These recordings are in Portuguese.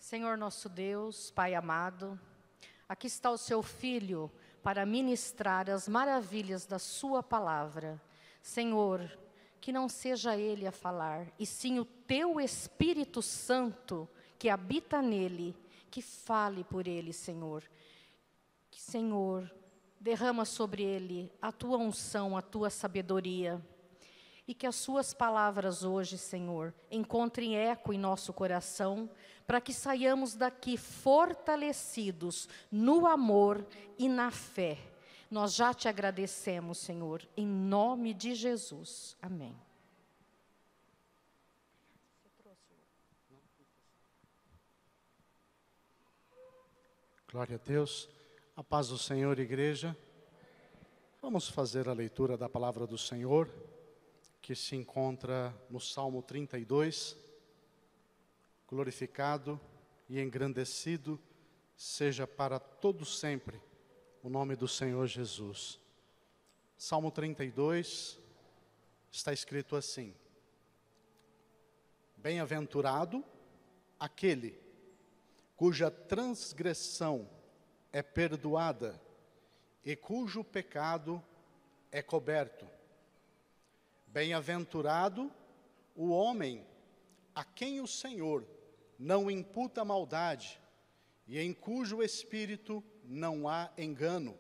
Senhor nosso Deus, Pai amado, aqui está o seu Filho para ministrar as maravilhas da sua palavra. Senhor, que não seja Ele a falar, e sim o Teu Espírito Santo que habita nele, que fale por ele, Senhor. Que, Senhor, derrama sobre ele a Tua unção, a Tua sabedoria. E que as Suas palavras hoje, Senhor, encontrem eco em nosso coração, para que saiamos daqui fortalecidos no amor e na fé. Nós já Te agradecemos, Senhor, em nome de Jesus. Amém. Glória a Deus. A paz do Senhor, igreja. Vamos fazer a leitura da palavra do Senhor, que se encontra no Salmo 32. Glorificado e engrandecido seja para todos sempre o nome do Senhor Jesus. Salmo 32 está escrito assim: Bem-aventurado aquele cuja transgressão é perdoada e cujo pecado é coberto. Bem-aventurado o homem a quem o Senhor não imputa maldade e em cujo espírito não há engano.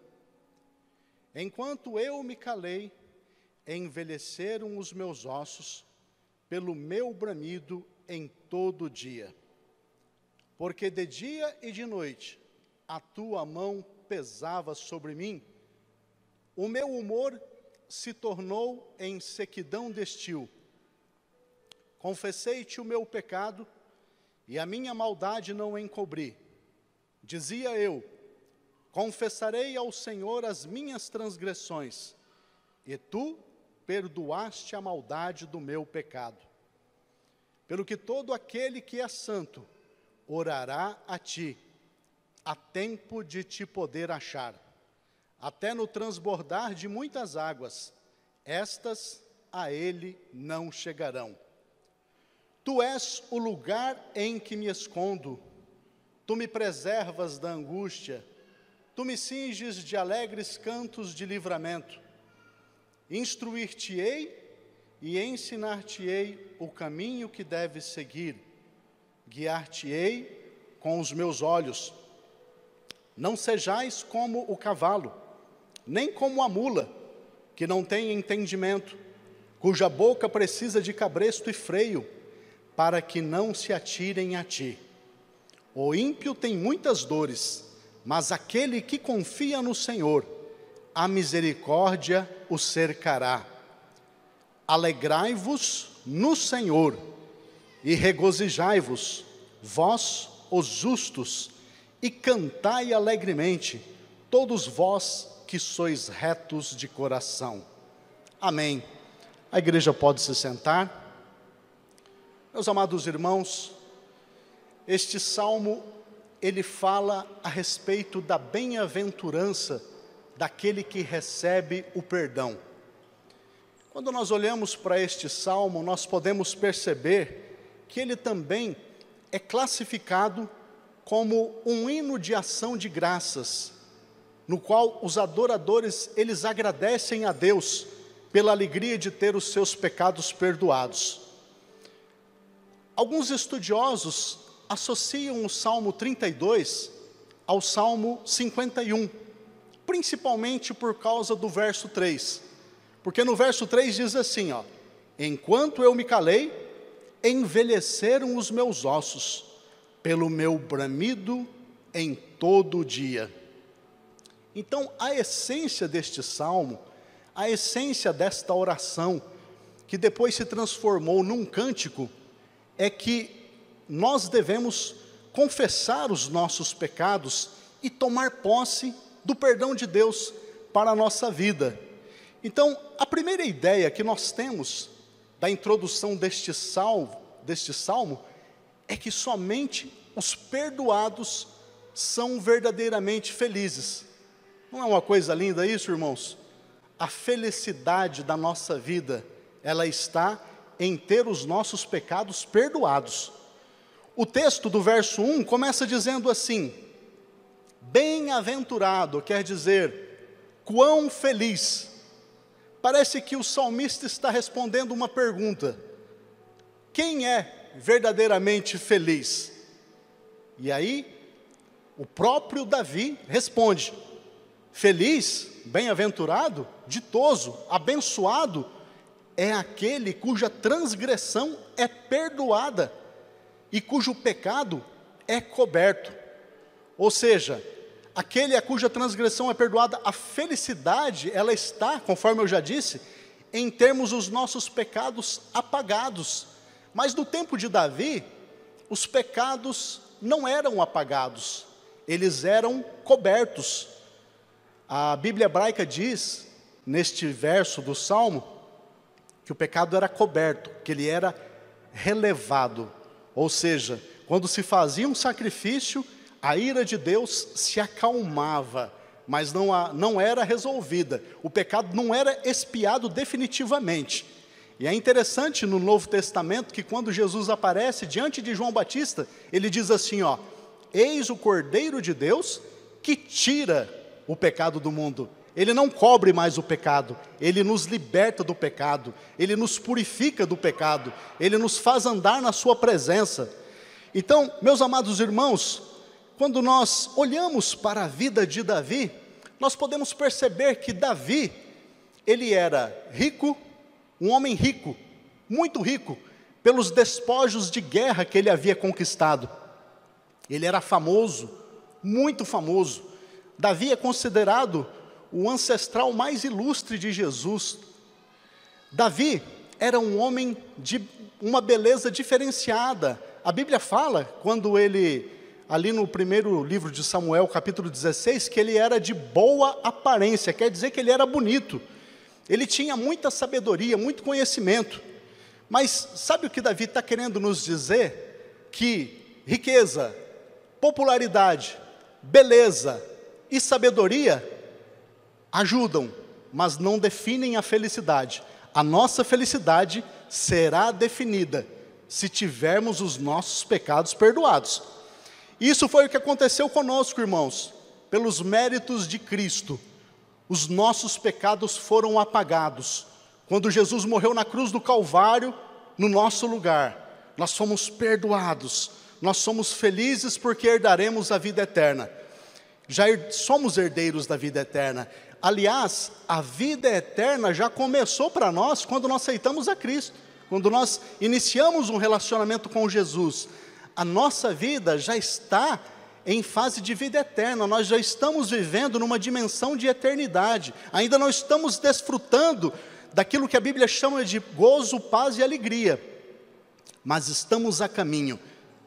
Enquanto eu me calei, envelheceram os meus ossos pelo meu bramido em todo o dia. Porque de dia e de noite a tua mão pesava sobre mim, o meu humor se tornou em sequidão de estio. Confessei-te o meu pecado, e a minha maldade não encobri. Dizia eu: confessarei ao Senhor as minhas transgressões, e tu perdoaste a maldade do meu pecado. Pelo que todo aquele que é santo orará a ti, há tempo de te poder achar, até no transbordar de muitas águas, estas a ele não chegarão. Tu és o lugar em que me escondo, tu me preservas da angústia, tu me cinges de alegres cantos de livramento. Instruir-te-ei e ensinar-te-ei o caminho que deves seguir, guiar-te-ei com os meus olhos. Não sejais como o cavalo, nem como a mula, que não tem entendimento, cuja boca precisa de cabresto e freio, para que não se atirem a ti. O ímpio tem muitas dores, mas aquele que confia no Senhor, a misericórdia o cercará. Alegrai-vos no Senhor, e regozijai-vos, vós, os justos, e cantai alegremente, todos vós que sois retos de coração. Amém. A igreja pode se sentar. Meus amados irmãos, este salmo, ele fala a respeito da bem-aventurança daquele que recebe o perdão. Quando nós olhamos para este salmo, nós podemos perceber que ele também é classificado como um hino de ação de graças, no qual os adoradores, eles agradecem a Deus pela alegria de ter os seus pecados perdoados. Alguns estudiosos associam o Salmo 32 ao Salmo 51, principalmente por causa do verso 3. Porque no verso 3 diz assim, ó: enquanto eu me calei, envelheceram os meus ossos, pelo meu bramido em todo o dia. Então, a essência deste salmo, a essência desta oração, que depois se transformou num cântico, é que nós devemos confessar os nossos pecados e tomar posse do perdão de Deus para a nossa vida. Então, a primeira ideia que nós temos da introdução deste salmo é que somente os perdoados são verdadeiramente felizes. Não é uma coisa linda isso, irmãos? A felicidade da nossa vida, ela está em ter os nossos pecados perdoados. o texto do verso 1 começa dizendo assim: bem-aventurado, quer dizer, quão feliz. Parece que o salmista está respondendo uma pergunta: quem é verdadeiramente feliz? E aí, o próprio Davi responde: feliz, bem-aventurado, ditoso, abençoado é aquele cuja transgressão é perdoada e cujo pecado é coberto. Ou seja, aquele a cuja transgressão é perdoada, a felicidade, ela está, conforme eu já disse, em termos os nossos pecados apagados. Mas no tempo de Davi, os pecados não eram apagados, eles eram cobertos. A Bíblia hebraica diz, neste verso do Salmo, que o pecado era coberto, que ele era relevado. Ou seja, quando se fazia um sacrifício, a ira de Deus se acalmava, mas não era resolvida. O pecado não era expiado definitivamente. E é interessante no Novo Testamento que quando Jesus aparece diante de João Batista, ele diz assim, ó: eis o Cordeiro de Deus que tira o pecado do mundo. Ele não cobre mais o pecado, ele nos liberta do pecado, ele nos purifica do pecado, ele nos faz andar na sua presença. Então, meus amados irmãos, quando nós olhamos para a vida de Davi, nós podemos perceber que Davi, ele era rico, um homem rico, muito rico, pelos despojos de guerra que ele havia conquistado. Ele era famoso, muito famoso. Davi é considerado o ancestral mais ilustre de Jesus. Davi era um homem de uma beleza diferenciada. A Bíblia fala, quando ele, ali no primeiro livro de Samuel, capítulo 16, que ele era de boa aparência, quer dizer que ele era bonito. Ele tinha muita sabedoria, muito conhecimento. Mas sabe o que Davi está querendo nos dizer? Que riqueza, popularidade, beleza e sabedoria ajudam, mas não definem a felicidade. A nossa felicidade será definida se tivermos os nossos pecados perdoados. Isso foi o que aconteceu conosco, irmãos. Pelos méritos de Cristo, os nossos pecados foram apagados. Quando Jesus morreu na cruz do Calvário, no nosso lugar, nós fomos perdoados. Nós somos felizes porque herdaremos a vida eterna. Já somos herdeiros da vida eterna. Aliás, a vida eterna já começou para nós quando nós aceitamos a Cristo, quando nós iniciamos um relacionamento com Jesus. A nossa vida já está em fase de vida eterna, nós já estamos vivendo numa dimensão de eternidade, ainda não estamos desfrutando daquilo que a Bíblia chama de gozo, paz e alegria, mas estamos a caminho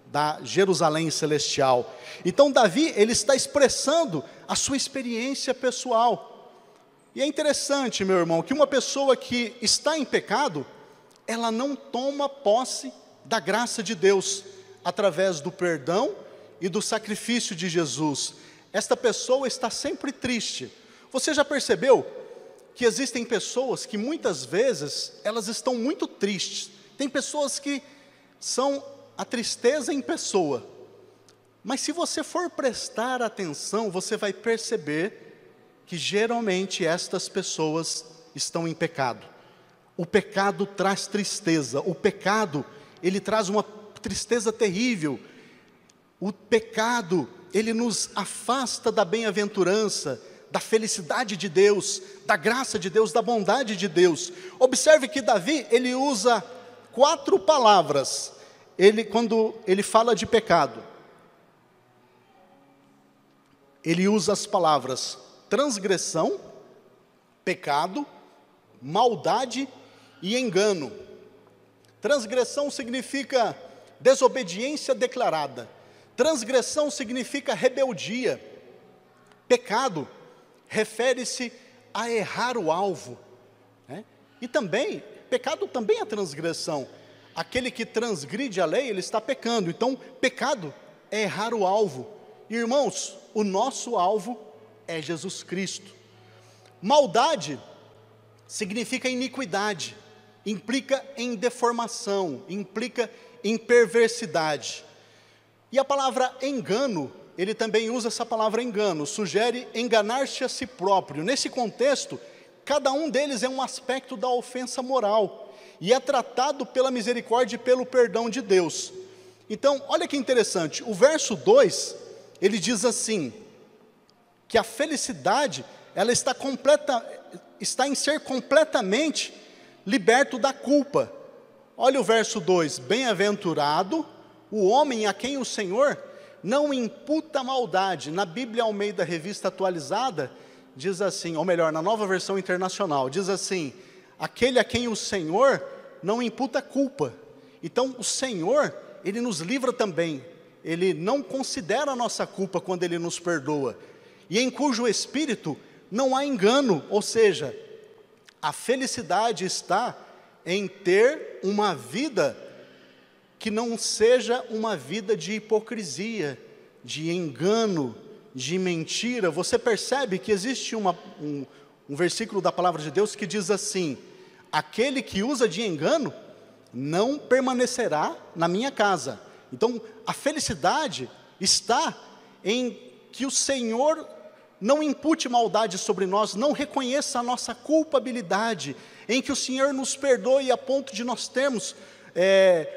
da Jerusalém celestial. Então Davi, ele está expressando a sua experiência pessoal. E é interessante, meu irmão, que uma pessoa que está em pecado, ela não toma posse da graça de Deus, através do perdão e do sacrifício de Jesus. Esta pessoa está sempre triste. Você já percebeu que existem pessoas que muitas vezes, elas estão muito tristes. Tem pessoas que são a tristeza em pessoa. Mas se você for prestar atenção, você vai perceber que geralmente estas pessoas estão em pecado. O pecado traz tristeza, o pecado, ele traz uma tristeza terrível. O pecado, ele nos afasta da bem-aventurança, da felicidade de Deus, da graça de Deus, da bondade de Deus. Observe que Davi, ele usa 4 palavras, quando ele fala de pecado. Ele usa as palavras transgressão, pecado, maldade e engano. Transgressão significa desobediência declarada. Transgressão significa rebeldia. Pecado refere-se a errar o alvo, né? E também, pecado também é transgressão. Aquele que transgride a lei, ele está pecando. Então, pecado é errar o alvo. Irmãos, o nosso alvo é Jesus Cristo. Maldade significa iniquidade, implica em deformação, implica em perversidade. E a palavra engano, ele também usa essa palavra engano, sugere enganar-se a si próprio. Nesse contexto, cada um deles é um aspecto da ofensa moral, e é tratado pela misericórdia e pelo perdão de Deus. Então, olha que interessante, o verso 2, ele diz assim, que a felicidade, ela está em ser completamente liberto da culpa. Olha o verso 2, bem-aventurado o homem a quem o Senhor não imputa maldade. Na Bíblia Almeida Revista Atualizada, diz assim, ou melhor, na Nova Versão Internacional, diz assim, aquele a quem o Senhor não imputa culpa. Então, o Senhor, Ele nos livra também, Ele não considera a nossa culpa quando Ele nos perdoa, e em cujo espírito não há engano, ou seja, a felicidade está em ter uma vida que não seja uma vida de hipocrisia, de engano, de mentira. Você percebe que existe um versículo da palavra de Deus que diz assim, aquele que usa de engano não permanecerá na minha casa. Então, a felicidade está em que o Senhor não impute maldade sobre nós, não reconheça a nossa culpabilidade, em que o Senhor nos perdoe a ponto de nós termos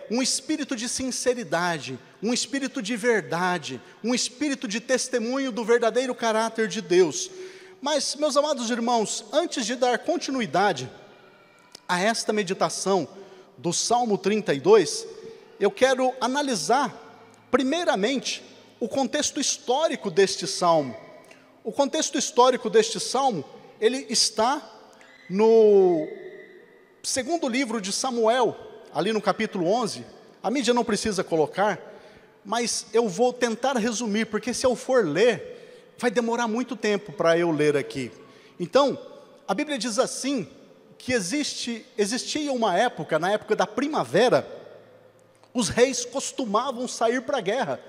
um espírito de sinceridade, um espírito de verdade, um espírito de testemunho do verdadeiro caráter de Deus. Mas, meus amados irmãos, antes de dar continuidade a esta meditação do Salmo 32, eu quero analisar, primeiramente, o contexto histórico deste Salmo. O contexto histórico deste Salmo, ele está no segundo livro de Samuel, ali no capítulo 11, a mídia não precisa colocar, mas eu vou tentar resumir, porque se eu for ler, vai demorar muito tempo para eu ler aqui. Então, a Bíblia diz assim, que existia uma época, na época da primavera, os reis costumavam sair para a guerra.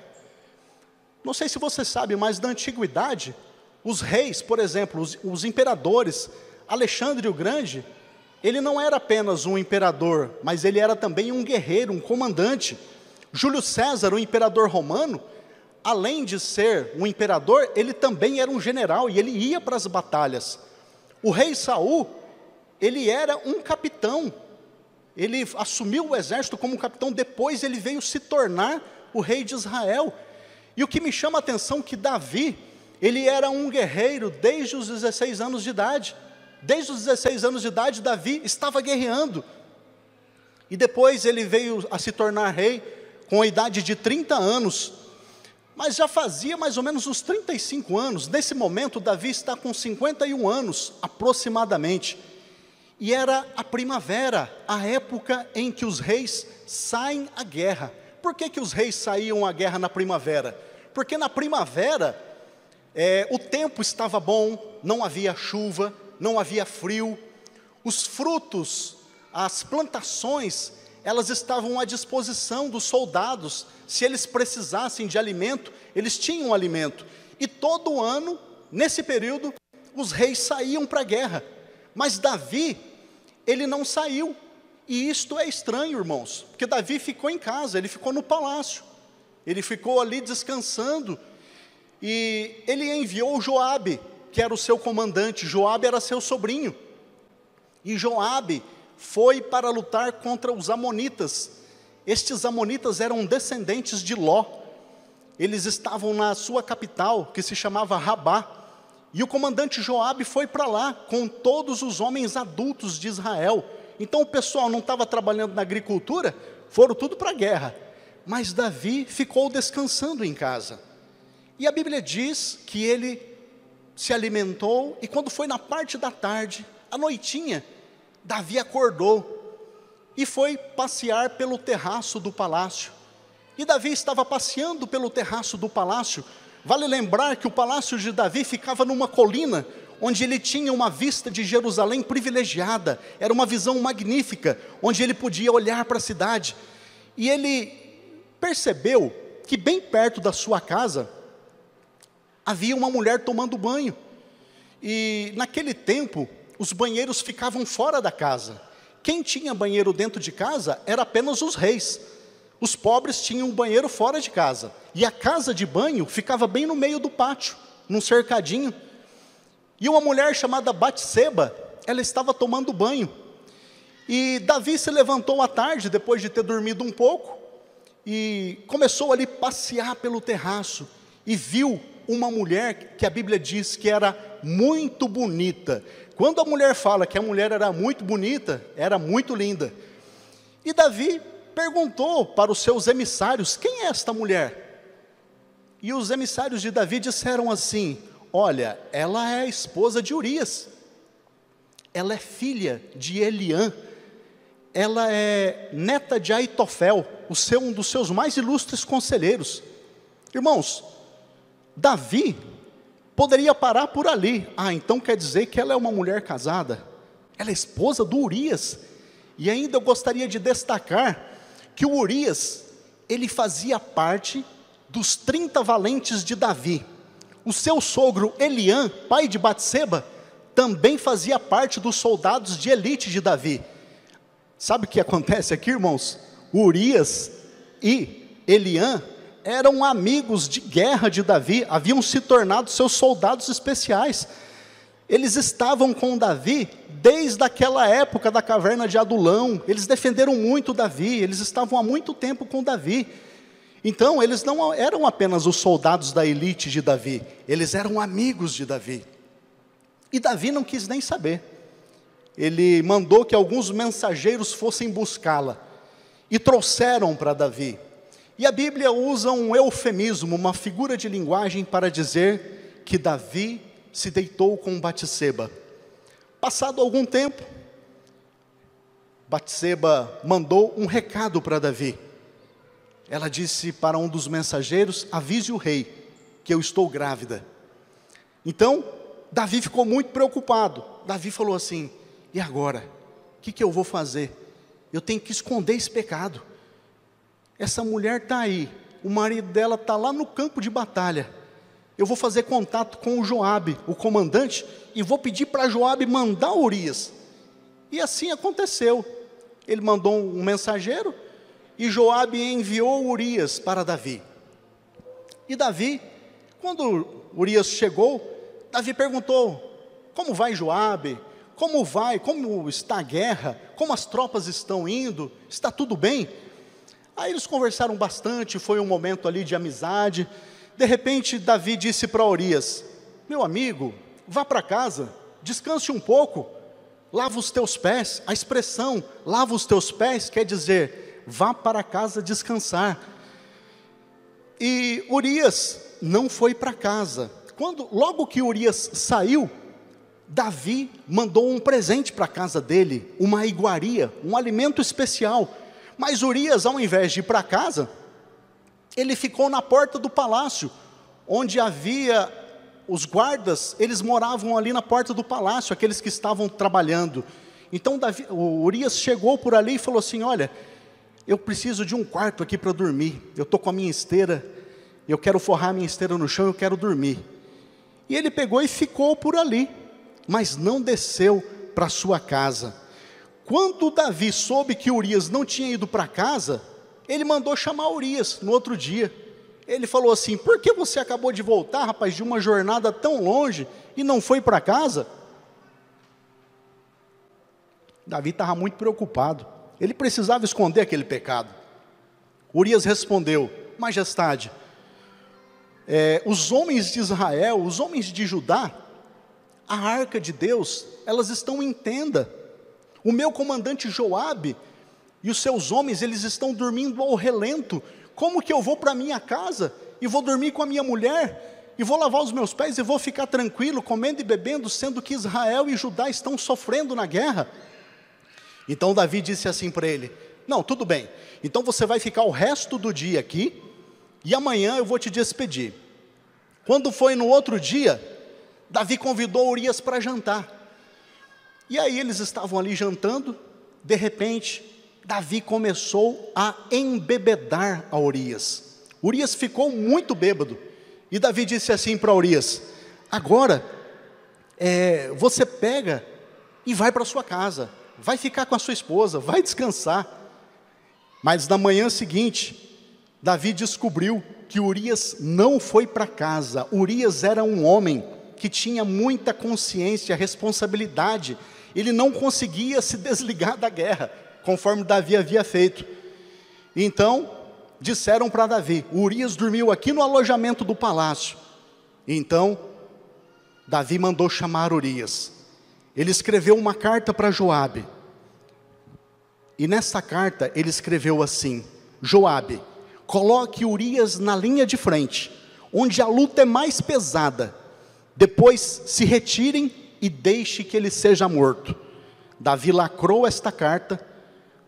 Não sei se você sabe, mas na antiguidade, os reis, por exemplo, os imperadores, Alexandre o Grande, ele não era apenas um imperador, mas ele era também um guerreiro, um comandante. Júlio César, o imperador romano, além de ser um imperador, ele também era um general e ele ia para as batalhas. O rei Saul, ele era um capitão, ele assumiu o exército como capitão, depois ele veio se tornar o rei de Israel. E o que me chama a atenção é que Davi, ele era um guerreiro desde os 16 anos de idade. Desde os 16 anos de idade, Davi estava guerreando. E depois ele veio a se tornar rei com a idade de 30 anos. Mas já fazia mais ou menos uns 35 anos. Nesse momento, Davi está com 51 anos, aproximadamente. E era a primavera, a época em que os reis saem à guerra. Por que os reis saíam à guerra na primavera? Porque na primavera, o tempo estava bom, não havia chuva, não havia frio, os frutos, as plantações, elas estavam à disposição dos soldados. Se eles precisassem de alimento, eles tinham alimento. E todo ano, nesse período, os reis saíam para a guerra. Mas Davi, ele não saiu. E isto é estranho, irmãos, porque Davi ficou em casa, ele ficou no palácio. Ele ficou ali descansando. E ele enviou Joabe, que era o seu comandante. Joabe era seu sobrinho. E Joabe foi para lutar contra os amonitas. Estes amonitas eram descendentes de Ló. Eles estavam na sua capital, que se chamava Rabá. E o comandante Joabe foi para lá, com todos os homens adultos de Israel. Então o pessoal não estava trabalhando na agricultura, foram tudo para a guerra. Mas Davi ficou descansando em casa. E a Bíblia diz que ele se alimentou, e quando foi na parte da tarde, à noitinha, Davi acordou e foi passear pelo terraço do palácio. E Davi estava passeando pelo terraço do palácio. Vale lembrar que o palácio de Davi ficava numa colina, onde ele tinha uma vista de Jerusalém privilegiada. Era uma visão magnífica, onde ele podia olhar para a cidade. E ele percebeu que bem perto da sua casa, havia uma mulher tomando banho. E naquele tempo, os banheiros ficavam fora da casa. Quem tinha banheiro dentro de casa era apenas os reis. Os pobres tinham um banheiro fora de casa, e a casa de banho ficava bem no meio do pátio, num cercadinho. E uma mulher chamada Batseba, ela estava tomando banho. E Davi se levantou à tarde, depois de ter dormido um pouco, e começou ali a passear pelo terraço, e viu uma mulher que a Bíblia diz que era muito bonita. Quando a mulher fala que a mulher era muito bonita, era muito linda. E Davi perguntou para os seus emissários: quem é esta mulher? E os emissários de Davi disseram assim: olha, ela é a esposa de Urias, ela é filha de Eliã, ela é neta de Aitofel, um dos seus mais ilustres conselheiros. Irmãos, Davi poderia parar por ali. Então quer dizer que ela é uma mulher casada, ela é esposa do Urias. E ainda eu gostaria de destacar que o Urias, ele fazia parte dos 30 valentes de Davi. O seu sogro Eliã, pai de Batseba, também fazia parte dos soldados de elite de Davi. Sabe o que acontece aqui, irmãos? Urias e Eliã eram amigos de guerra de Davi, haviam se tornado seus soldados especiais. Eles estavam com Davi desde aquela época da caverna de Adulão. Eles defenderam muito Davi, eles estavam há muito tempo com Davi. Então, eles não eram apenas os soldados da elite de Davi, eles eram amigos de Davi. E Davi não quis nem saber. Ele mandou que alguns mensageiros fossem buscá-la, e trouxeram para Davi. E a Bíblia usa um eufemismo, uma figura de linguagem para dizer que Davi se deitou com Batseba. Passado algum tempo, Batseba mandou um recado para Davi. Ela disse para um dos mensageiros: avise o rei que eu estou grávida. Então, Davi ficou muito preocupado. Davi falou assim: e agora? O que eu vou fazer? Eu tenho que esconder esse pecado. Essa mulher está aí, o marido dela está lá no campo de batalha. Eu vou fazer contato com o Joabe, o comandante, e vou pedir para Joabe mandar Urias. E assim aconteceu. Ele mandou um mensageiro, e Joabe enviou Urias para Davi. E Davi, quando Urias chegou, Davi perguntou: como vai Joabe? Como está a guerra? Como as tropas estão indo? Está tudo bem? Aí eles conversaram bastante, foi um momento ali de amizade. De repente Davi disse para Urias: meu amigo, vá para casa, descanse um pouco, lava os teus pés. A expressão lava os teus pés quer dizer vá para casa descansar. E Urias não foi para casa. Logo que Urias saiu, Davi mandou um presente para a casa dele, uma iguaria, um alimento especial. Mas Urias, ao invés de ir para casa, ele ficou na porta do palácio, onde havia os guardas. Eles moravam ali na porta do palácio, aqueles que estavam trabalhando. Então Urias chegou por ali e falou assim: olha, eu preciso de um quarto aqui para dormir, eu estou com a minha esteira, eu quero forrar a minha esteira no chão, eu quero dormir. E ele pegou e ficou por ali, mas não desceu para sua casa. Quando Davi soube que Urias não tinha ido para casa, ele mandou chamar Urias no outro dia. Ele falou assim: por que você acabou de voltar, rapaz, de uma jornada tão longe e não foi para casa? Davi estava muito preocupado, ele precisava esconder aquele pecado. Urias respondeu: majestade, os homens de Israel, os homens de Judá, a arca de Deus, elas estão em tenda. O meu comandante Joabe e os seus homens, eles estão dormindo ao relento. Como que eu vou para minha casa e vou dormir com a minha mulher e vou lavar os meus pés e vou ficar tranquilo, comendo e bebendo, sendo que Israel e Judá estão sofrendo na guerra? Então Davi disse assim para ele: não, tudo bem, então você vai ficar o resto do dia aqui, e amanhã eu vou te despedir. Quando foi no outro dia, Davi convidou Urias para jantar. E aí eles estavam ali jantando. De repente, Davi começou a embebedar a Urias. Urias ficou muito bêbado, e Davi disse assim para Urias: agora, você pega e vai para sua casa, vai ficar com a sua esposa, vai descansar. Mas na manhã seguinte, Davi descobriu que Urias não foi para casa. Urias era um homem que tinha muita consciência, responsabilidade. Ele não conseguia se desligar da guerra, conforme Davi havia feito. Então, disseram para Davi: Urias dormiu aqui no alojamento do palácio. Então, Davi mandou chamar Urias. Ele escreveu uma carta para Joabe. E nessa carta ele escreveu assim: Joabe, coloque Urias na linha de frente, onde a luta é mais pesada. Depois se retirem e deixe que ele seja morto. Davi lacrou esta carta,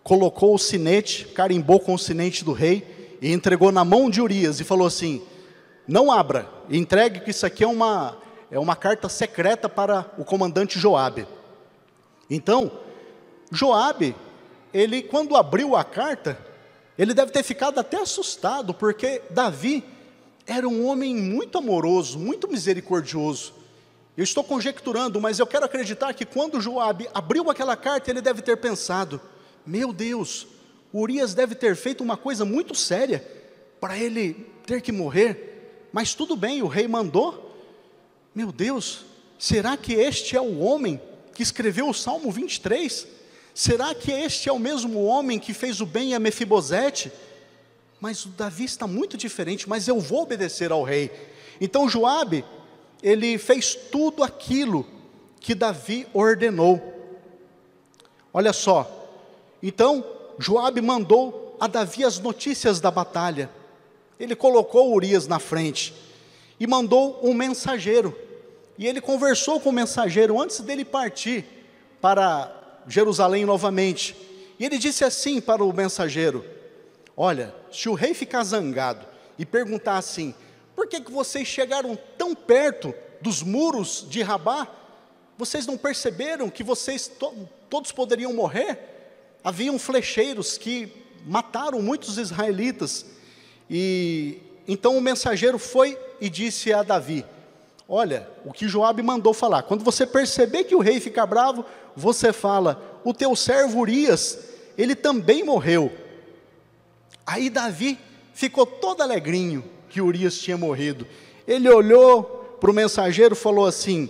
colocou o sinete, carimbou com o sinete do rei e entregou na mão de Urias e falou assim: não abra, entregue que isso aqui é uma carta secreta para o comandante Joabe. Então, Joabe, ele quando abriu a carta, ele deve ter ficado até assustado, porque Davi era um homem muito amoroso, muito misericordioso. Eu estou conjecturando, mas eu quero acreditar que quando Joabe abriu aquela carta, ele deve ter pensado: meu Deus, Urias deve ter feito uma coisa muito séria, para ele ter que morrer. Mas tudo bem, o rei mandou. Meu Deus, será que este é o homem que escreveu o Salmo 23? Será que este é o mesmo homem que fez o bem a Mefibosete? Mas o Davi está muito diferente, mas eu vou obedecer ao rei. Então Joabe, ele fez tudo aquilo que Davi ordenou. Olha só, então Joabe mandou a Davi as notícias da batalha. Ele colocou Urias na frente e mandou um mensageiro. E ele conversou com o mensageiro antes dele partir para Jerusalém novamente. E ele disse assim para o mensageiro: olha, se o rei ficar zangado e perguntar assim: por que vocês chegaram tão perto dos muros de Rabá? Vocês não perceberam que vocês todos poderiam morrer? Haviam flecheiros que mataram muitos israelitas. E então o mensageiro foi e disse a Davi: olha, o que Joabe mandou falar, quando você perceber que o rei fica bravo, você fala: o teu servo Urias, ele também morreu. Aí Davi ficou todo alegrinho que Urias tinha morrido. Ele olhou para o mensageiro e falou assim: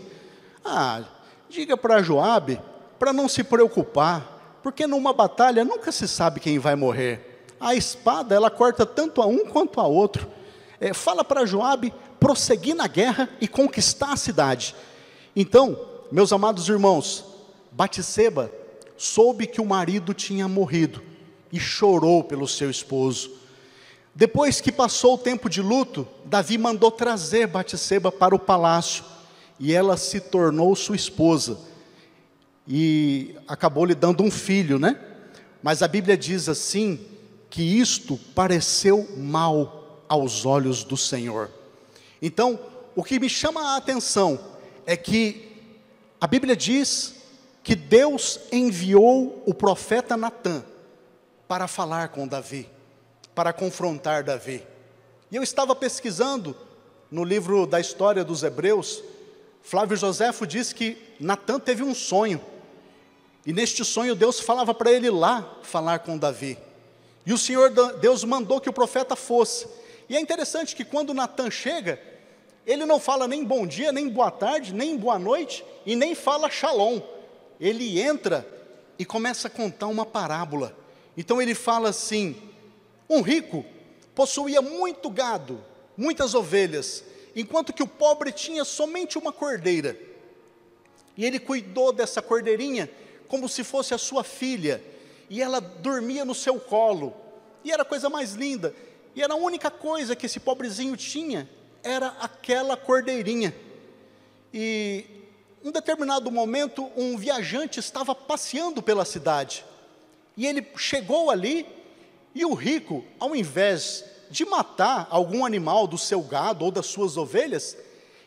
diga para Joabe para não se preocupar, porque numa batalha nunca se sabe quem vai morrer. A espada, ela corta tanto a um quanto a outro. Fala para Joabe prosseguir na guerra e conquistar a cidade. Então, meus amados irmãos, Batseba soube que o marido tinha morrido e chorou pelo seu esposo. Depois que passou o tempo de luto, Davi mandou trazer Batseba para o palácio, e ela se tornou sua esposa, e acabou lhe dando um filho, né? Mas a Bíblia diz assim, que isto pareceu mal aos olhos do Senhor. Então, o que me chama a atenção é que a Bíblia diz que Deus enviou o profeta Natã para falar com Davi, para confrontar Davi. E eu estava pesquisando no livro da história dos Hebreus. Flávio Joséfo diz que Natã teve um sonho, e neste sonho Deus falava para ele lá falar com Davi. E o Senhor Deus mandou que o profeta fosse. E é interessante que quando Natã chega, ele não fala nem bom dia, nem boa tarde, nem boa noite, e nem fala shalom. Ele entra e começa a contar uma parábola. Então ele fala assim: um rico possuía muito gado, muitas ovelhas, enquanto que o pobre tinha somente uma cordeira. E ele cuidou dessa cordeirinha como se fosse a sua filha, e ela dormia no seu colo, e era a coisa mais linda, e era a única coisa que esse pobrezinho tinha, era aquela cordeirinha. E em um determinado momento, um viajante estava passeando pela cidade, e ele chegou ali, e o rico, ao invés de matar algum animal do seu gado ou das suas ovelhas,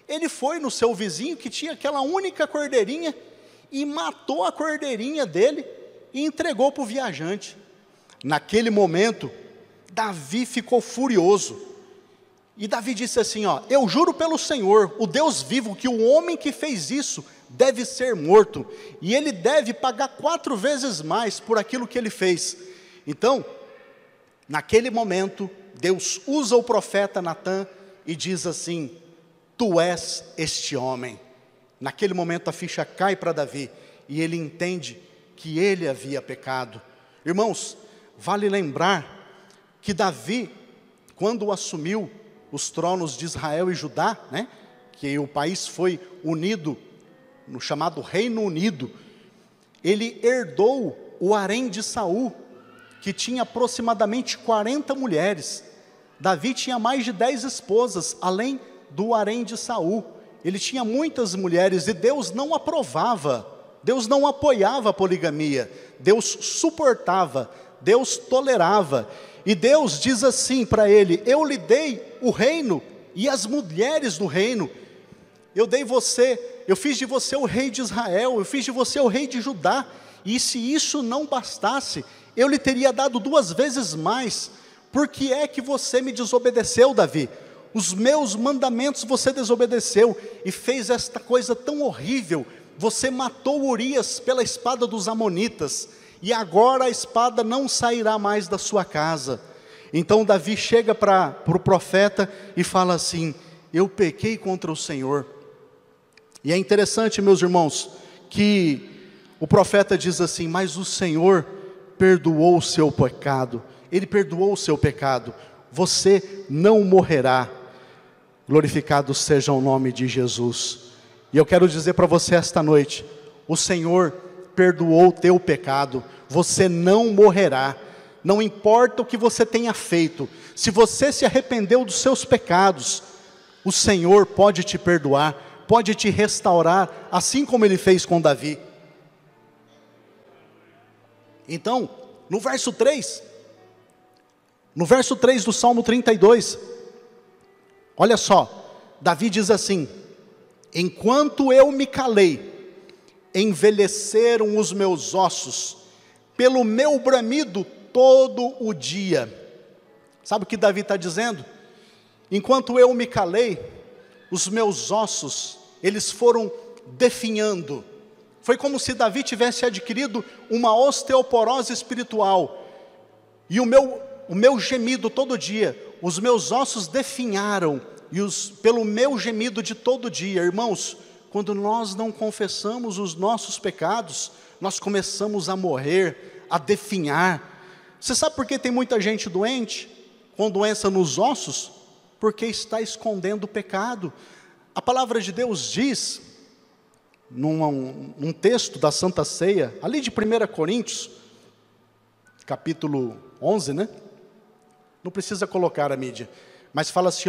ele foi no seu vizinho que tinha aquela única cordeirinha, e matou a cordeirinha dele, e entregou para o viajante. Naquele momento, Davi ficou furioso, e Davi disse assim: eu juro pelo Senhor, o Deus vivo, que o homem que fez isso deve ser morto, e ele deve pagar 4 vezes mais por aquilo que ele fez. Então, Naquele momento, Deus usa o profeta Natã e diz assim: tu és este homem. Naquele momento a ficha cai para Davi e ele entende que ele havia pecado. Irmãos, vale lembrar que Davi, quando assumiu os tronos de Israel e Judá, que o país foi unido, no chamado Reino Unido, ele herdou o harém de Saul, que tinha aproximadamente 40 mulheres. Davi tinha mais de 10 esposas, além do harém de Saul. Ele tinha muitas mulheres e Deus não aprovava, Deus não apoiava a poligamia, Deus suportava, Deus tolerava. E Deus diz assim para ele: eu lhe dei o reino e as mulheres do reino. Eu fiz de você o rei de Israel, eu fiz de você o rei de Judá. E se isso não bastasse, eu lhe teria dado 2 vezes mais. Por que é que você me desobedeceu, Davi? Os meus mandamentos você desobedeceu e fez esta coisa tão horrível. Você matou Urias pela espada dos amonitas, e agora a espada não sairá mais da sua casa. Então Davi chega para o profeta e fala assim: eu pequei contra o Senhor. E é interessante, meus irmãos, que o profeta diz assim: mas o Senhor perdoou o seu pecado. Ele perdoou o seu pecado. Você não morrerá. Glorificado seja o nome de Jesus. E eu quero dizer para você esta noite: o Senhor perdoou o teu pecado. Você não morrerá. Não importa o que você tenha feito, se você se arrependeu dos seus pecados, o Senhor pode te perdoar, pode te restaurar, assim como Ele fez com Davi. Então, no verso 3 do Salmo 32, olha só, Davi diz assim: enquanto eu me calei, envelheceram os meus ossos, pelo meu bramido todo o dia. Sabe o que Davi está dizendo? Enquanto eu me calei, os meus ossos, eles foram definhando. Foi como se Davi tivesse adquirido uma osteoporose espiritual. E o meu gemido todo dia, os meus ossos definharam, pelo meu gemido de todo dia. Irmãos, quando nós não confessamos os nossos pecados, nós começamos a morrer, a definhar. Você sabe por que tem muita gente doente, com doença nos ossos? Porque está escondendo o pecado. A palavra de Deus diz, num texto da Santa Ceia, ali de 1 Coríntios, capítulo 11, não precisa colocar a mídia, mas fala assim,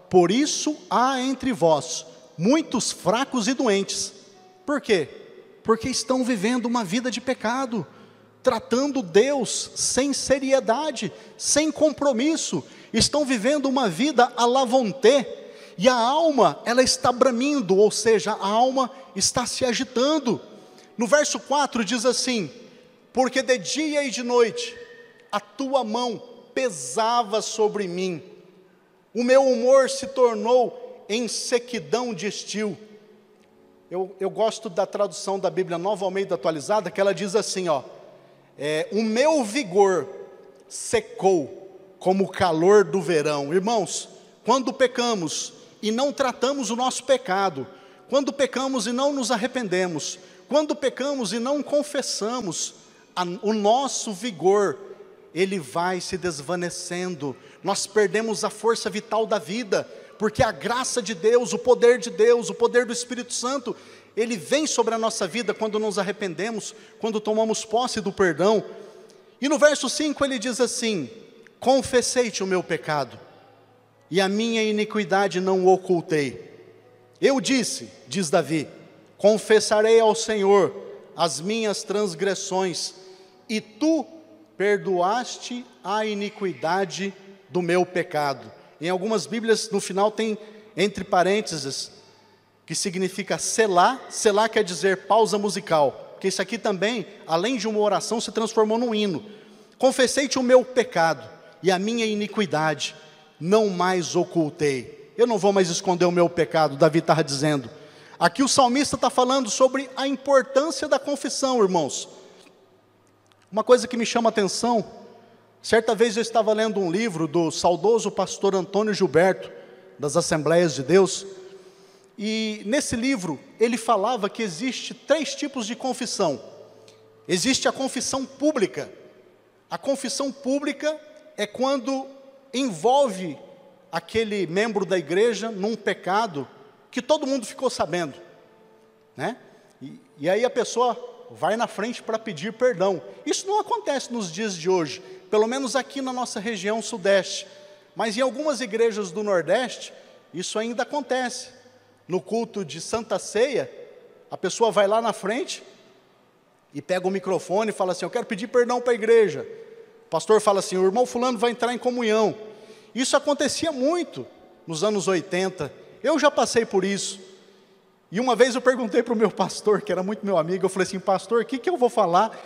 por isso há entre vós muitos fracos e doentes. Por quê? Porque estão vivendo uma vida de pecado, tratando Deus sem seriedade, sem compromisso, estão vivendo uma vida à la vontade, e a alma, ela está bramindo, ou seja, a alma está se agitando. No verso 4 diz assim: porque de dia e de noite, a tua mão pesava sobre mim, o meu humor se tornou em sequidão de estio. Eu gosto da tradução da Bíblia Nova Almeida Atualizada, que ela diz assim, o meu vigor secou como o calor do verão. Irmãos, quando pecamos e não tratamos o nosso pecado, quando pecamos e não nos arrependemos, quando pecamos e não confessamos, o nosso vigor, ele vai se desvanecendo, nós perdemos a força vital da vida, porque a graça de Deus, o poder do Espírito Santo, ele vem sobre a nossa vida quando nos arrependemos, quando tomamos posse do perdão. E no verso 5 ele diz assim: confessei-te o meu pecado, e a minha iniquidade não ocultei. Eu disse, diz Davi, confessarei ao Senhor as minhas transgressões, e tu perdoaste a iniquidade do meu pecado. Em algumas Bíblias, no final tem entre parênteses, que significa selá. Selá quer dizer pausa musical, porque isso aqui também, além de uma oração, se transformou num hino. Confessei-te o meu pecado, e a minha iniquidade não mais ocultei. Eu não vou mais esconder o meu pecado, Davi estava dizendo. Aqui o salmista está falando sobre a importância da confissão, irmãos. Uma coisa que me chama a atenção, Certa vez eu estava lendo um livro do saudoso pastor Antônio Gilberto, das Assembleias de Deus, e nesse livro ele falava que existe 3 tipos de confissão. Existe a confissão pública. A confissão pública é quando envolve aquele membro da igreja num pecado que todo mundo ficou sabendo, né? E aí a pessoa vai na frente para pedir perdão. Isso não acontece nos dias de hoje, pelo menos aqui na nossa região sudeste, mas em algumas igrejas do Nordeste, isso ainda acontece. No culto de Santa Ceia, a pessoa vai lá na frente e pega o microfone e fala assim: eu quero pedir perdão para a igreja. O pastor fala assim: o irmão fulano vai entrar em comunhão. Isso acontecia muito nos anos 80, eu já passei por isso. E uma vez eu perguntei para o meu pastor, que era muito meu amigo, eu falei assim: pastor, o que eu vou falar?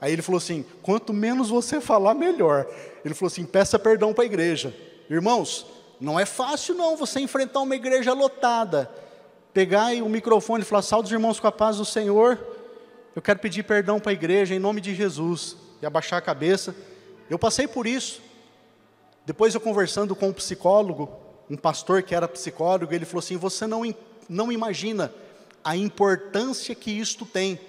Aí ele falou assim: quanto menos você falar, melhor. Ele falou assim: peça perdão para a igreja. Irmãos, não é fácil não você enfrentar uma igreja lotada, pegar o microfone e falar: salve os irmãos com a paz do Senhor, eu quero pedir perdão para a igreja em nome de Jesus, e abaixar a cabeça. Eu passei por isso. Depois eu conversando com um psicólogo, um pastor que era psicólogo, ele falou assim: você não imagina a importância que isto tem,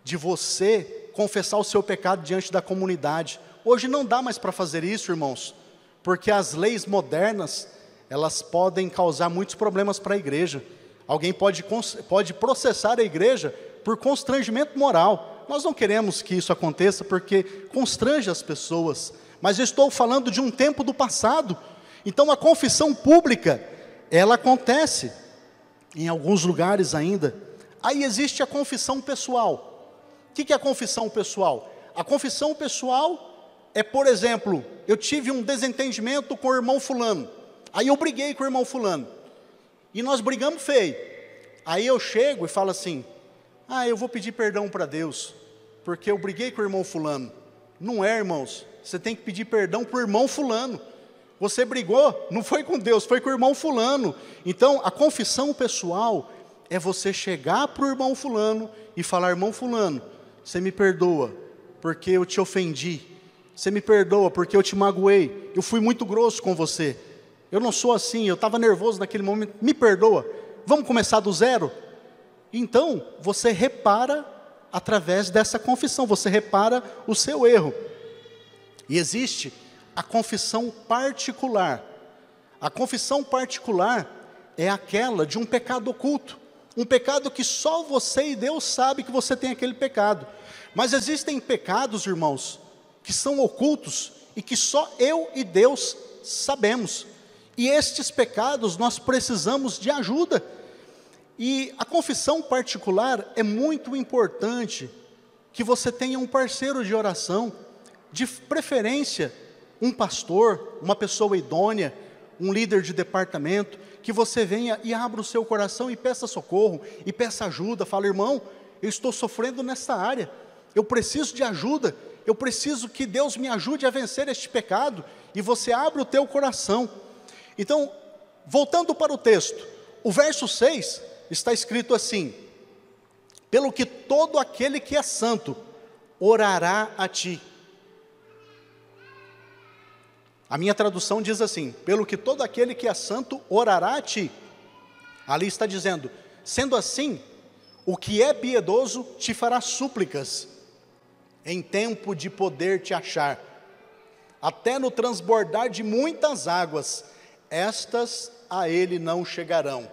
de você confessar o seu pecado diante da comunidade. Hoje não dá mais para fazer isso, irmãos, porque as leis modernas, elas podem causar muitos problemas para a igreja. Alguém pode processar a igreja por constrangimento moral. Nós não queremos que isso aconteça, porque constrange as pessoas, mas eu estou falando de um tempo do passado. Então a confissão pública, ela acontece em alguns lugares ainda. Aí existe a confissão pessoal. O que é a confissão pessoal? A confissão pessoal é, por exemplo, eu tive um desentendimento com o irmão fulano, aí eu briguei com o irmão fulano, e nós brigamos feio. Aí eu chego e falo assim: eu vou pedir perdão para Deus, porque eu briguei com o irmão fulano. Não é, irmãos, você tem que pedir perdão para o irmão fulano. Você brigou, não foi com Deus, foi com o irmão fulano. Então, a confissão pessoal é você chegar para o irmão fulano e falar: irmão fulano, você me perdoa, porque eu te ofendi. Você me perdoa, porque eu te magoei. Eu fui muito grosso com você. Eu não sou assim, eu estava nervoso naquele momento. Me perdoa, vamos começar do zero? Então, você repara através dessa confissão, você repara o seu erro. E existe a confissão particular. A confissão particular é aquela de um pecado oculto, um pecado que só você e Deus sabe que você tem aquele pecado. Mas existem pecados, irmãos, que são ocultos e que só eu e Deus sabemos. E estes pecados nós precisamos de ajuda. E a confissão particular é muito importante que você tenha um parceiro de oração, de preferência um pastor, uma pessoa idônea, um líder de departamento, que você venha e abra o seu coração e peça socorro, e peça ajuda. Fala: irmão, eu estou sofrendo nessa área, eu preciso de ajuda, eu preciso que Deus me ajude a vencer este pecado, e você abre o teu coração. Então, voltando para o texto, o verso 6 está escrito assim: pelo que todo aquele que é santo orará a ti. A minha tradução diz assim: pelo que todo aquele que é santo orará a ti. Ali está dizendo: sendo assim, o que é piedoso te fará súplicas, em tempo de poder te achar. Até no transbordar de muitas águas, estas a ele não chegarão.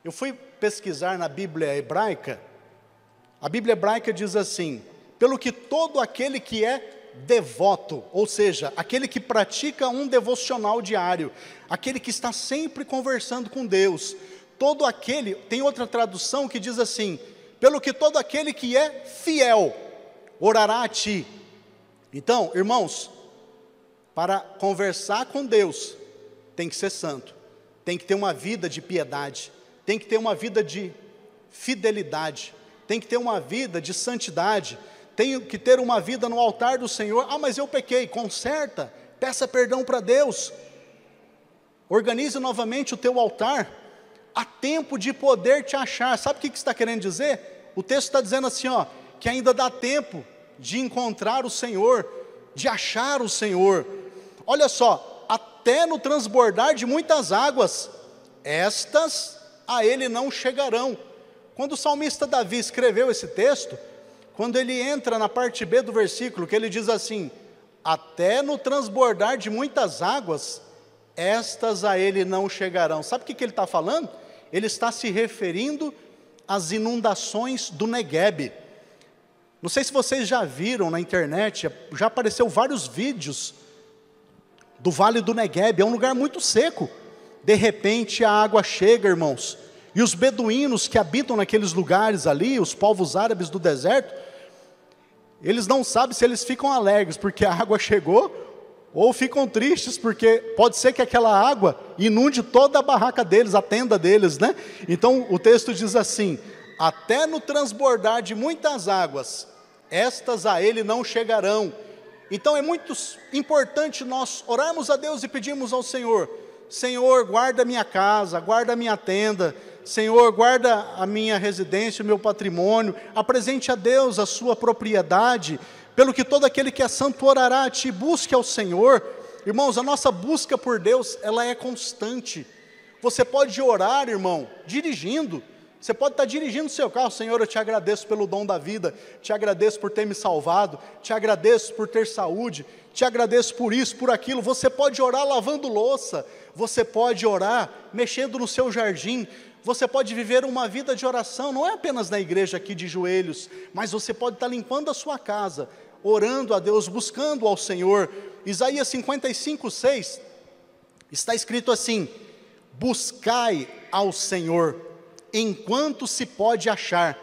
Eu fui pesquisar na Bíblia hebraica. A Bíblia hebraica diz assim: pelo que todo aquele que é devoto, ou seja, aquele que pratica um devocional diário, aquele que está sempre conversando com Deus, todo aquele, tem outra tradução que diz assim: pelo que todo aquele que é fiel orará a ti. Então, irmãos, para conversar com Deus, tem que ser santo, tem que ter uma vida de piedade, tem que ter uma vida de fidelidade, tem que ter uma vida de santidade, tem que ter uma vida no altar do Senhor. Mas eu pequei, conserta, peça perdão para Deus, organize novamente o teu altar, há tempo de poder te achar. Sabe o que está querendo dizer? O texto está dizendo assim, que ainda dá tempo de encontrar o Senhor, de achar o Senhor. Olha só, até no transbordar de muitas águas, estas a ele não chegarão. Quando o salmista Davi escreveu esse texto, quando ele entra na parte B do versículo, que ele diz assim: até no transbordar de muitas águas, estas a ele não chegarão. Sabe o que ele está falando? Ele está se referindo às inundações do Negueb. Não sei se vocês já viram na internet, já apareceu vários vídeos do Vale do Negueb. É um lugar muito seco. De repente a água chega, irmãos, e os beduínos que habitam naqueles lugares ali, os povos árabes do deserto, eles não sabem se eles ficam alegres porque a água chegou, ou ficam tristes porque pode ser que aquela água inunde toda a barraca deles, a tenda deles, né? Então o texto diz assim: até no transbordar de muitas águas, estas a ele não chegarão. Então é muito importante nós orarmos a Deus e pedirmos ao Senhor: Senhor, guarda a minha casa, guarda a minha tenda, Senhor, guarda a minha residência, o meu patrimônio. Apresente a Deus a sua propriedade, pelo que todo aquele que é santo orará a ti. Busque ao Senhor. Irmãos, a nossa busca por Deus, ela é constante. Você pode orar, irmão, dirigindo. Você pode estar dirigindo o seu carro: Senhor, eu te agradeço pelo dom da vida, te agradeço por ter me salvado, te agradeço por ter saúde, te agradeço por isso, por aquilo. Você pode orar lavando louça, você pode orar mexendo no seu jardim, você pode viver uma vida de oração, não é apenas na igreja aqui de joelhos, mas você pode estar limpando a sua casa, orando a Deus, buscando ao Senhor. Isaías 55:6, está escrito assim: buscai ao Senhor, enquanto se pode achar.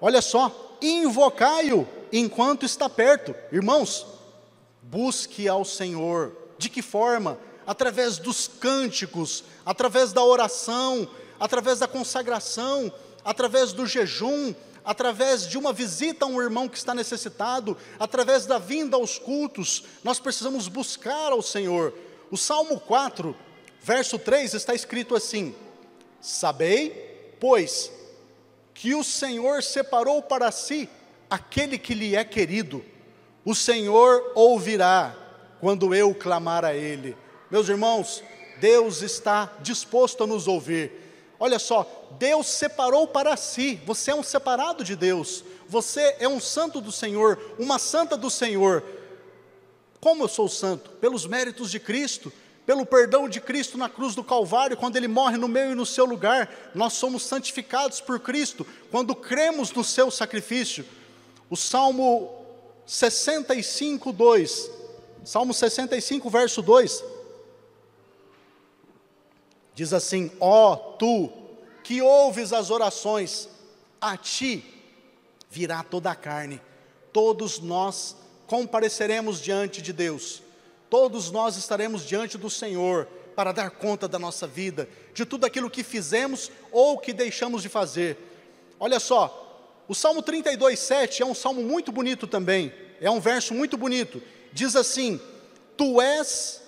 Olha só, invocai-o enquanto está perto. Irmãos, busque ao Senhor. De que forma? Através dos cânticos, através da oração, através da consagração, através do jejum, através de uma visita a um irmão que está necessitado, através da vinda aos cultos. Nós precisamos buscar ao Senhor. O Salmo 4, verso 3, está escrito assim: sabei, pois, que o Senhor separou para si aquele que lhe é querido. O Senhor ouvirá quando eu clamar a Ele. Meus irmãos, Deus está disposto a nos ouvir. Olha só, Deus separou para si. Você é um separado de Deus. Você é um santo do Senhor, uma santa do Senhor. Como eu sou santo? Pelos méritos de Cristo, pelo perdão de Cristo na cruz do Calvário, quando Ele morre no meu e no seu lugar. Nós somos santificados por Cristo, quando cremos no seu sacrifício. O Salmo 65, 2, Salmo 65, verso 2, diz assim: ó tu, que ouves as orações, a ti virá toda a carne. Todos nós compareceremos diante de Deus. Todos nós estaremos diante do Senhor para dar conta da nossa vida, de tudo aquilo que fizemos ou que deixamos de fazer. Olha só, o Salmo 32:7 é um salmo muito bonito também, é um verso muito bonito. Diz assim: tu és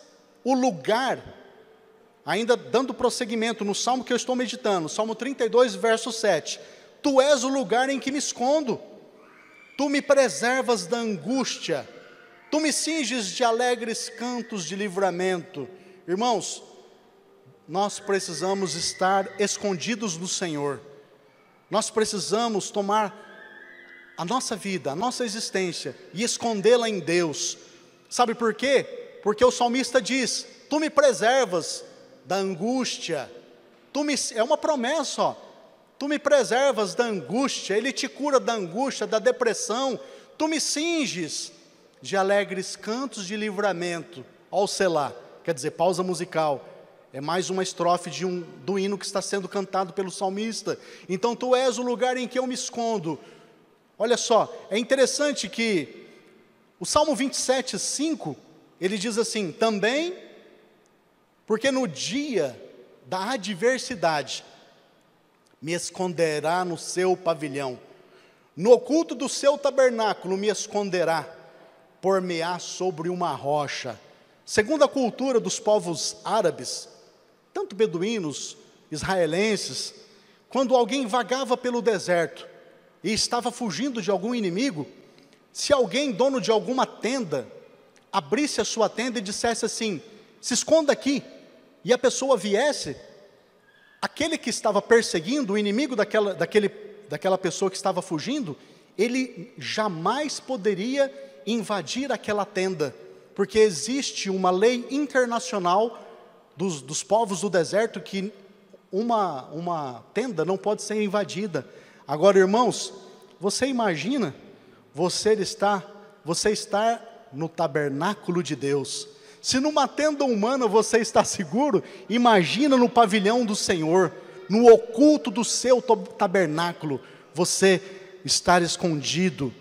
o lugar, ainda dando prosseguimento no salmo que eu estou meditando, Salmo 32, verso 7. Tu és o lugar em que me escondo, tu me preservas da angústia, tu me cinges de alegres cantos de livramento. Irmãos, nós precisamos estar escondidos no Senhor. Nós precisamos tomar a nossa vida, a nossa existência e escondê-la em Deus. Sabe por quê? Porque o salmista diz: tu me preservas da angústia. É uma promessa, ó. Tu me preservas da angústia. Ele te cura da angústia, da depressão. Tu me cinges de alegres cantos de livramento. Ó o Selá, quer dizer, pausa musical. É mais uma estrofe do hino que está sendo cantado pelo salmista. Então tu és o lugar em que eu me escondo. Olha só, é interessante que o Salmo 27, 5, ele diz assim: também, porque no dia da adversidade me esconderá no seu pavilhão, no oculto do seu tabernáculo me esconderá, por-me-á sobre uma rocha. Segundo a cultura dos povos árabes, tanto beduínos, israelenses, quando alguém vagava pelo deserto e estava fugindo de algum inimigo, se alguém, dono de alguma tenda, abrisse a sua tenda e dissesse assim: se esconda aqui, e a pessoa viesse, aquele que estava perseguindo, o inimigo daquela pessoa que estava fugindo, ele jamais poderia invadir aquela tenda, porque existe uma lei internacional dos povos do deserto que uma tenda não pode ser invadida. Agora, irmãos, você imagina você estar no tabernáculo de Deus. Se numa tenda humana você está seguro, imagina no pavilhão do Senhor, no oculto do seu tabernáculo, você estar escondido.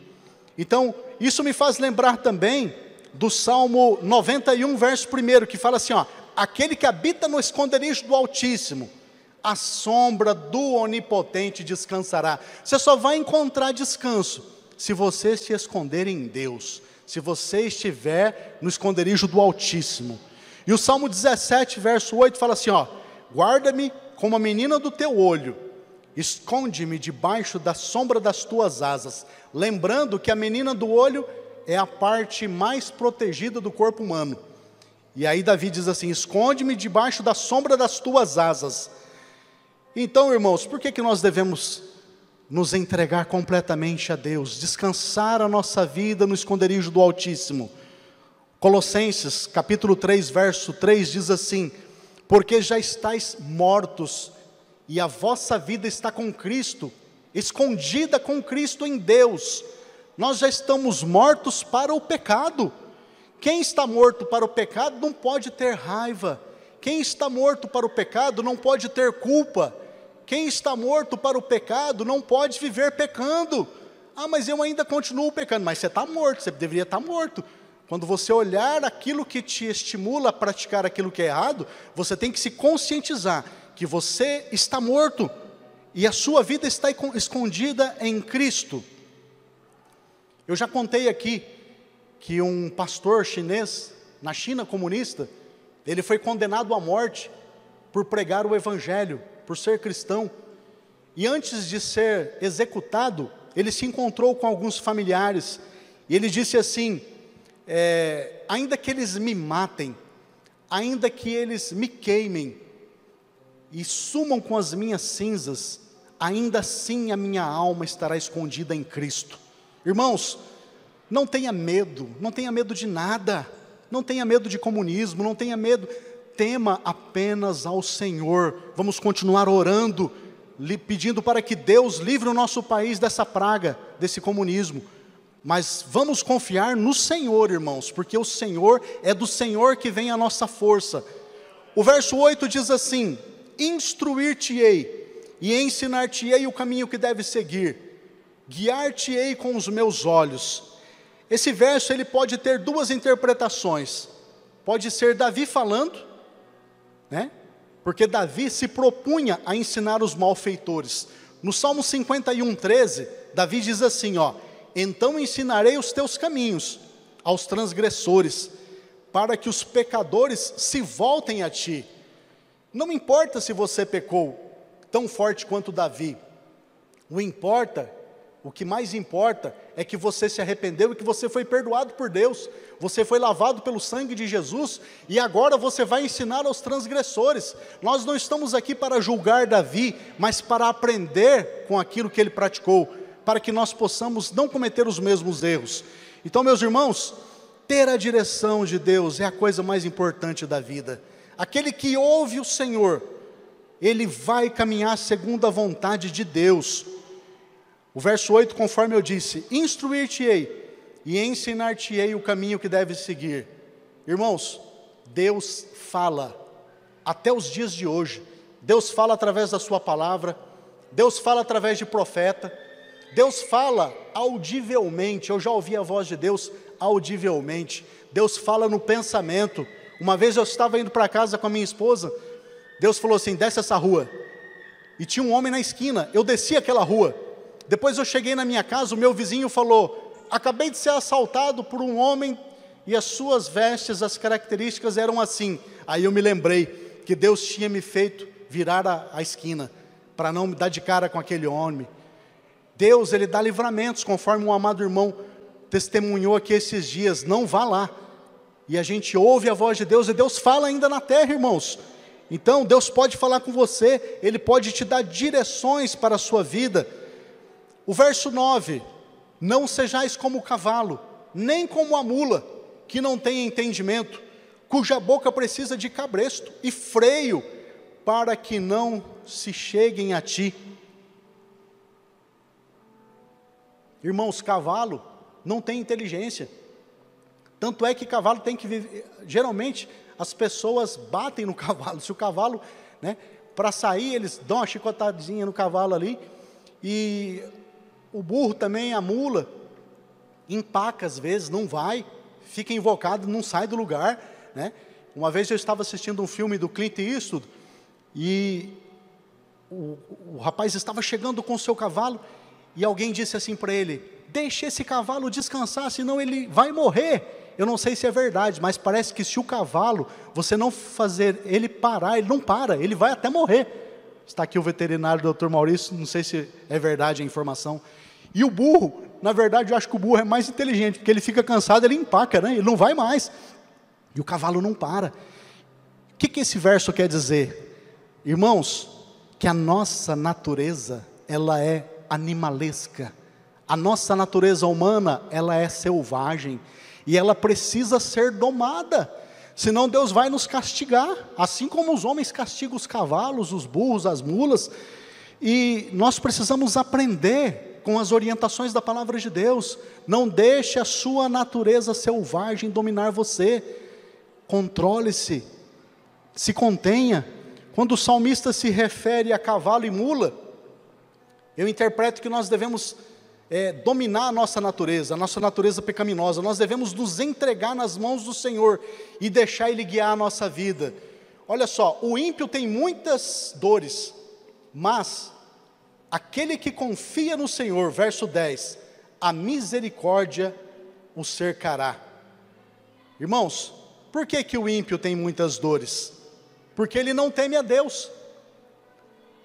Então, isso me faz lembrar também do Salmo 91, verso 1, que fala assim, ó: aquele que habita no esconderijo do Altíssimo, a sombra do Onipotente descansará. Você só vai encontrar descanso se você se esconder em Deus, se você estiver no esconderijo do Altíssimo. E o Salmo 17, verso 8 fala assim, ó: guarda-me como a menina do teu olho, esconde-me debaixo da sombra das tuas asas. Lembrando que a menina do olho é a parte mais protegida do corpo humano. E aí Davi diz assim: esconde-me debaixo da sombra das tuas asas. Então, irmãos, por que nós devemos nos entregar completamente a Deus, descansar a nossa vida no esconderijo do Altíssimo? Colossenses capítulo 3, verso 3 diz assim: porque já estáis mortos, e a vossa vida está com Cristo, escondida com Cristo em Deus. Nós já estamos mortos para o pecado. Quem está morto para o pecado não pode ter raiva. Quem está morto para o pecado não pode ter culpa. Quem está morto para o pecado não pode viver pecando. Ah, mas eu ainda continuo pecando. Mas você está morto, você deveria estar morto. Quando você olhar aquilo que te estimula a praticar aquilo que é errado, você tem que se conscientizar que você está morto e a sua vida está escondida em Cristo. Eu já contei aqui que um pastor chinês, na China comunista, ele foi condenado à morte por pregar o Evangelho, por ser cristão. E antes de ser executado, ele se encontrou com alguns familiares, e ele disse assim: ainda que eles me matem, ainda que eles me queimem, e sumam com as minhas cinzas, ainda assim a minha alma estará escondida em Cristo. Irmãos, não tenha medo de nada, não tenha medo de comunismo, não tenha medo, tema apenas ao Senhor. Vamos continuar orando, pedindo para que Deus livre o nosso país dessa praga, desse comunismo, mas vamos confiar no Senhor, irmãos, porque o Senhor, é do Senhor que vem a nossa força. O verso 8 diz assim: instruir-te-ei e ensinar-te-ei o caminho que deve seguir, guiar-te-ei com os meus olhos. Esse verso ele pode ter duas interpretações. Pode ser Davi falando, né? Porque Davi se propunha a ensinar os malfeitores. No Salmo 51, 13, Davi diz assim, ó: então ensinarei os teus caminhos aos transgressores, para que os pecadores se voltem a ti. Não importa se você pecou tão forte quanto Davi, o que mais importa é que você se arrependeu e que você foi perdoado por Deus, você foi lavado pelo sangue de Jesus, e agora você vai ensinar aos transgressores. Nós não estamos aqui para julgar Davi, mas para aprender com aquilo que ele praticou, para que nós possamos não cometer os mesmos erros. Então, meus irmãos, ter a direção de Deus é a coisa mais importante da vida. Aquele que ouve o Senhor, ele vai caminhar segundo a vontade de Deus. O verso 8, conforme eu disse: instruir-te-ei e ensinar-te-ei o caminho que deves seguir. Irmãos, Deus fala até os dias de hoje. Deus fala através da sua palavra, Deus fala através de profeta, Deus fala audivelmente. Eu já ouvi a voz de Deus audivelmente. Deus fala no pensamento. Uma vez eu estava indo para casa com a minha esposa, Deus falou assim: desce essa rua. E tinha um homem na esquina, eu desci aquela rua. Depois eu cheguei na minha casa, o meu vizinho falou: acabei de ser assaltado por um homem e as suas vestes, as características eram assim. Aí eu me lembrei que Deus tinha me feito virar a esquina, para não me dar de cara com aquele homem. Deus, Ele dá livramentos, conforme um amado irmão testemunhou aqui esses dias. Não vá lá, e a gente ouve a voz de Deus, e Deus fala ainda na terra, irmãos. Então Deus pode falar com você, Ele pode te dar direções para a sua vida. O verso 9, não sejais como o cavalo, nem como a mula, que não tem entendimento, cuja boca precisa de cabresto e freio, para que não se cheguem a ti. Irmãos, cavalo não tem inteligência, tanto é que cavalo tem que viver, geralmente as pessoas batem no cavalo, se o cavalo, né, para sair eles dão uma chicotadinha no cavalo ali, e o burro também, a mula, empaca às vezes, não vai, fica invocado, não sai do lugar, né? Uma vez eu estava assistindo um filme do Clint Eastwood, e o rapaz estava chegando com o seu cavalo, e alguém disse assim para ele: deixe esse cavalo descansar, senão ele vai morrer. Eu não sei se é verdade, mas parece que se o cavalo, você não fazer ele parar, ele não para, ele vai até morrer. Está aqui o veterinário, Dr. Maurício, não sei se é verdade a informação. E o burro, na verdade eu acho que o burro é mais inteligente, porque ele fica cansado, ele empaca, né? Ele não vai mais. E o cavalo não para. O que esse verso quer dizer? Irmãos, que a nossa natureza, ela é animalesca. A nossa natureza humana, ela é selvagem. E ela precisa ser domada. Senão Deus vai nos castigar. Assim como os homens castigam os cavalos, os burros, as mulas. E nós precisamos aprender com as orientações da palavra de Deus. Não deixe a sua natureza selvagem dominar você. Controle-se, se contenha. Quando o salmista se refere a cavalo e mula, eu interpreto que nós devemos dominar a nossa natureza pecaminosa. Nós devemos nos entregar nas mãos do Senhor e deixar Ele guiar a nossa vida. Olha só, o ímpio tem muitas dores, mas aquele que confia no Senhor, verso 10, a misericórdia o cercará. Irmãos, por que o ímpio tem muitas dores? Porque ele não teme a Deus.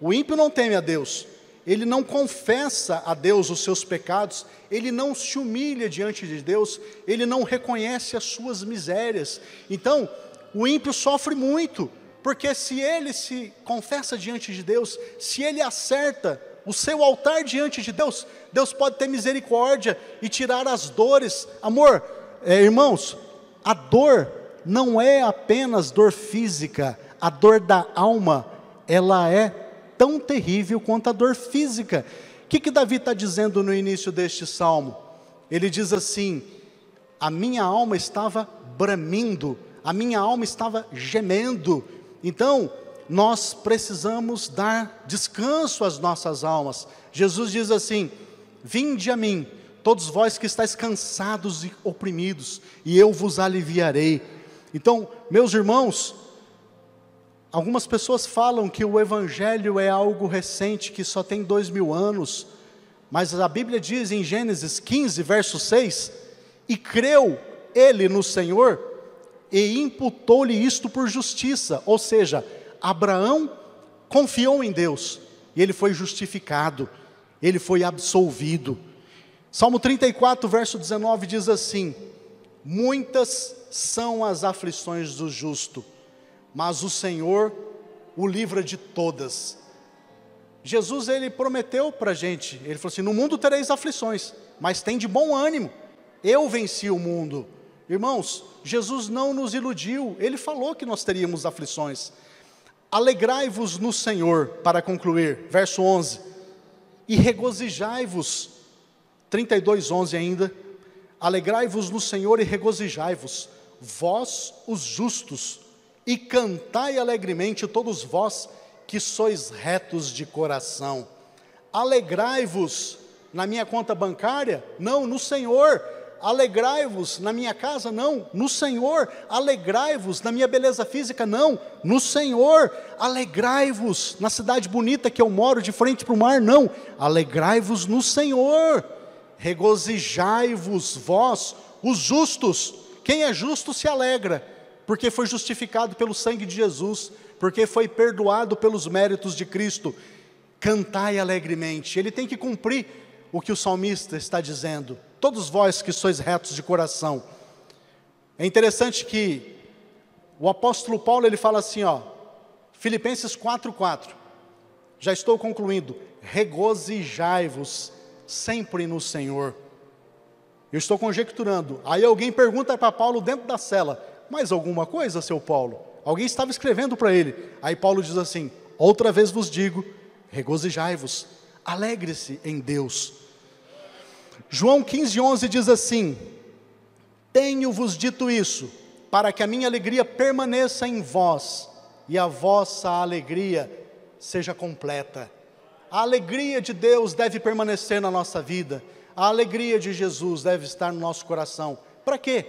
O ímpio não teme a Deus. Ele não confessa a Deus os seus pecados, ele não se humilha diante de Deus, ele não reconhece as suas misérias. Então, o ímpio sofre muito, porque se ele se confessa diante de Deus, se ele acerta o seu altar diante de Deus, Deus pode ter misericórdia e tirar as dores. Amor, irmãos, a dor não é apenas dor física, a dor da alma, ela é tão terrível quanto a dor física. O que Davi está dizendo no início deste salmo? Ele diz assim: a minha alma estava bramindo, a minha alma estava gemendo. Então, nós precisamos dar descanso às nossas almas. Jesus diz assim: vinde a mim, todos vós que estáis cansados e oprimidos, e eu vos aliviarei. Então, meus irmãos, algumas pessoas falam que o Evangelho é algo recente, que só tem 2000 anos, mas a Bíblia diz em Gênesis 15, verso 6, e creu ele no Senhor, e imputou-lhe isto por justiça, ou seja, Abraão confiou em Deus, e ele foi justificado, ele foi absolvido. Salmo 34, verso 19 diz assim: muitas são as aflições do justo, mas o Senhor o livra de todas. Jesus, ele prometeu para a gente, ele falou assim: no mundo tereis aflições, mas tem de bom ânimo, eu venci o mundo. Irmãos, Jesus não nos iludiu, ele falou que nós teríamos aflições. Alegrai-vos no Senhor, para concluir, verso 11, e regozijai-vos, 32:11 ainda, alegrai-vos no Senhor e regozijai-vos, vós os justos, e cantai alegremente todos vós que sois retos de coração. Alegrai-vos na minha conta bancária? Não, no Senhor. Alegrai-vos na minha casa? Não, no Senhor. Alegrai-vos na minha beleza física? Não, no Senhor. Alegrai-vos na cidade bonita que eu moro de frente para o mar? Não, alegrai-vos no Senhor. Regozijai-vos vós, os justos. Quem é justo se alegra, porque foi justificado pelo sangue de Jesus, porque foi perdoado pelos méritos de Cristo. Cantai alegremente. Ele tem que cumprir o que o salmista está dizendo. Todos vós que sois retos de coração. É interessante que o apóstolo Paulo, ele fala assim, ó, Filipenses 4:4, já estou concluindo, regozijai-vos sempre no Senhor. Eu estou conjecturando, aí alguém pergunta para Paulo dentro da cela, mais alguma coisa, seu Paulo? Alguém estava escrevendo para ele, aí Paulo diz assim, outra vez vos digo, regozijai-vos, alegre-se em Deus. João 15:11 diz assim, tenho-vos dito isso, para que a minha alegria permaneça em vós, e a vossa alegria seja completa. A alegria de Deus deve permanecer na nossa vida, a alegria de Jesus deve estar no nosso coração. Para quê?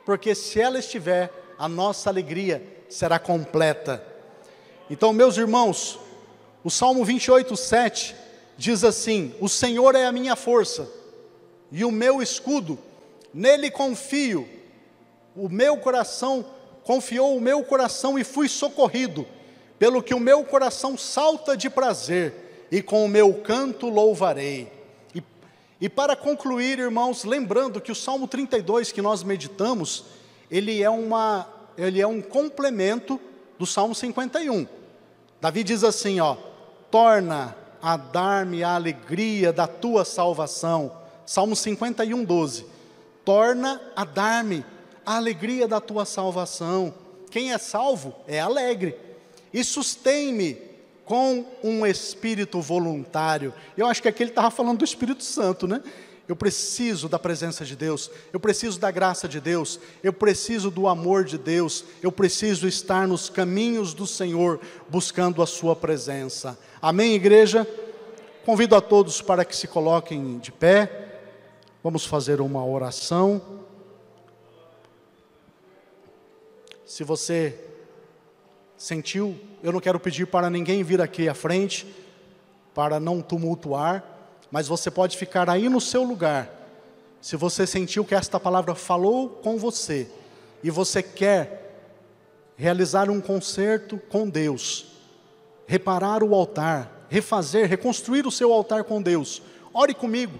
Porque se ela estiver, a nossa alegria será completa. Então, meus irmãos, o Salmo 28:7 diz assim, o Senhor é a minha força e o meu escudo, nele confio, o meu coração confiou o meu coração e fui socorrido, pelo que o meu coração salta de prazer, e com o meu canto louvarei. E para concluir, irmãos, lembrando que o Salmo 32 que nós meditamos, ele é um complemento do Salmo 51. Davi diz assim, ó, torna a dar-me a alegria da tua salvação. Salmo 51:12, torna a dar-me a alegria da tua salvação. Quem é salvo é alegre. E sustém-me com um espírito voluntário. Eu acho que aqui ele estava falando do Espírito Santo, né? Eu preciso da presença de Deus, eu preciso da graça de Deus, eu preciso do amor de Deus, eu preciso estar nos caminhos do Senhor, buscando a sua presença. Amém, igreja? Convido a todos para que se coloquem de pé, vamos fazer uma oração. Se você sentiu, eu não quero pedir para ninguém vir aqui à frente, para não tumultuar, mas você pode ficar aí no seu lugar. Se você sentiu que esta palavra falou com você, e você quer realizar um concerto com Deus, reparar o altar, refazer, reconstruir o seu altar com Deus, ore comigo,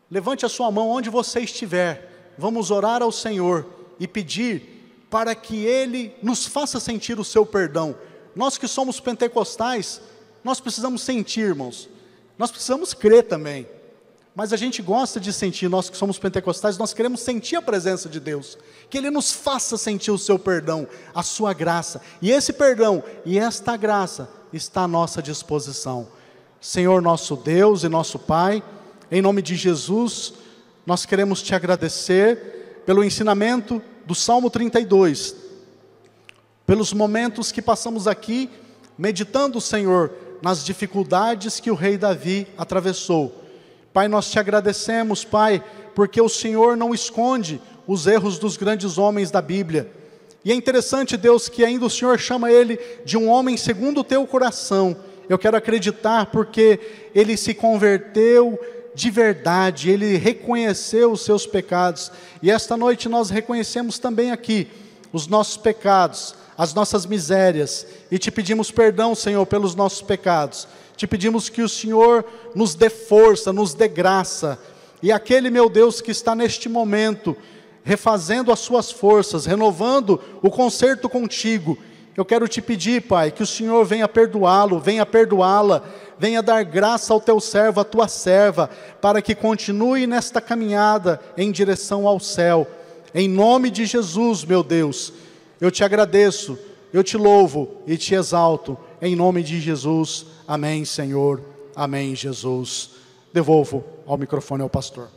levante a sua mão onde você estiver, vamos orar ao Senhor e pedir para que Ele nos faça sentir o seu perdão. Nós que somos pentecostais, nós precisamos sentir, irmãos, nós precisamos crer também, mas a gente gosta de sentir, nós que somos pentecostais, nós queremos sentir a presença de Deus, que Ele nos faça sentir o seu perdão, a sua graça, e esse perdão e esta graça está à nossa disposição. Senhor nosso Deus e nosso Pai, em nome de Jesus, nós queremos te agradecer pelo ensinamento do Salmo 32, pelos momentos que passamos aqui, meditando, Senhor, nas dificuldades que o rei Davi atravessou. Pai, nós te agradecemos, Pai, porque o Senhor não esconde os erros dos grandes homens da Bíblia. E é interessante, Deus, que ainda o Senhor chama ele de um homem segundo o teu coração. Eu quero acreditar porque ele se converteu de verdade, ele reconheceu os seus pecados, e esta noite nós reconhecemos também aqui os nossos pecados, as nossas misérias, e te pedimos perdão, Senhor, pelos nossos pecados, te pedimos que o Senhor nos dê força, nos dê graça, e aquele, meu Deus, que está neste momento, refazendo as suas forças, renovando o concerto contigo, eu quero te pedir, Pai, que o Senhor venha perdoá-lo, venha perdoá-la, venha dar graça ao teu servo, à tua serva, para que continue nesta caminhada em direção ao céu. Em nome de Jesus, meu Deus, eu te agradeço, eu te louvo e te exalto, em nome de Jesus. Amém, Senhor. Amém, Jesus. Devolvo ao microfone ao pastor.